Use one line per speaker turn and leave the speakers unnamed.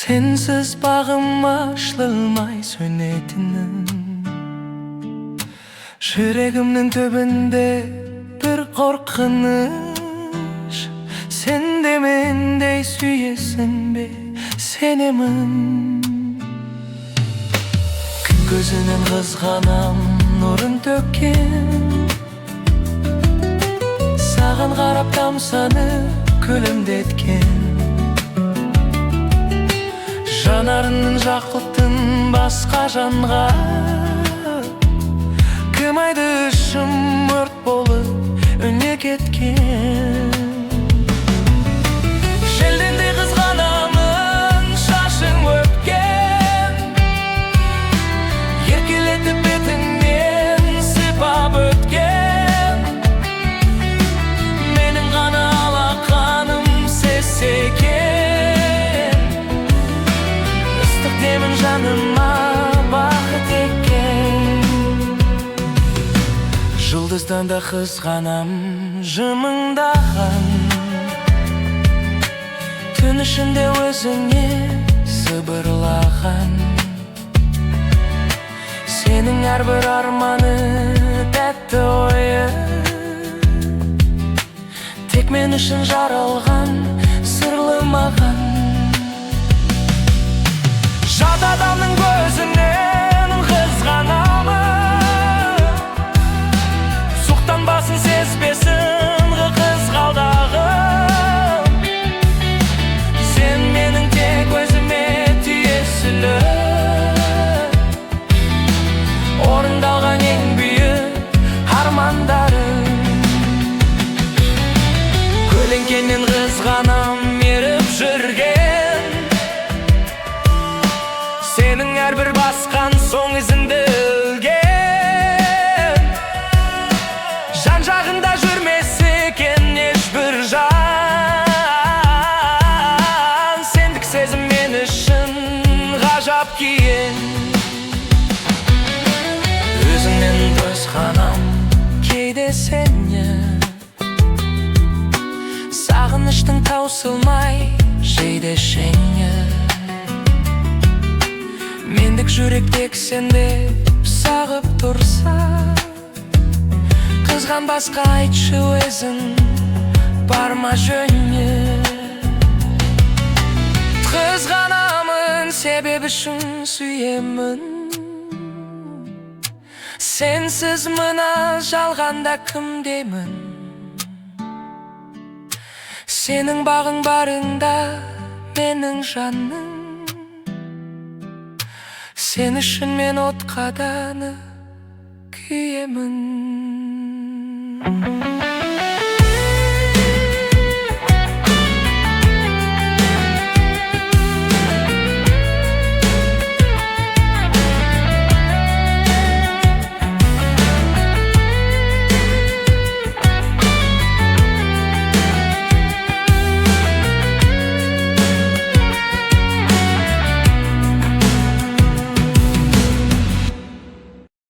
Sensiz bağım açılmay sönetinin, yüreğimnin töbünde bir korkunuş. Sen de mendey süyesin be senemin. Gözünün kızganam nurun tökken, sağın qarap tamsanı kölümdetken. Жанарының жақұттың басқа жанға, кім айды ішім өрт болып өне кеткен. Желдендей қызғанамын шашың өпкен, еркелетіп бетіңнен сипап өткен. Менің ғана алақаным сесекен, демін жаныма бақыт екен. Жұлдыздан да қызғанам жымыңдаған, түн ішінде өзіңе сыбырлаған. Сенің әрбір арманы тәтті ойы, тек мен үшін жаралған сырлы маған. Жат адамның көзінен қызғанамын, сұқтанбасын сезбесін қызғалдағым. Сен менің тек өзіме тиесілі, орындалған ең бүйік армандарым. Көлеңкеңнен қызғанам еріп жүрген, сенің әрбір басқан соң ізіңді ілген. Жан жағында жүрмес екен ешбір жан, сендік сезім мен үшін ғажап киен. Өзіңнен тосқанам кейде сені, сағыныштың таусылмай жейде шеңі. Мендік жүрек тек сенде сағып тұрса, қызған басқа айтшы өзің бар ма жөне. Қызғанамын себеп үшін сүйемін, сенсіз мына жалғанда кім деймін. Сенің бағың барыңда менің жаным, сен үшін мен отқа да күйемін.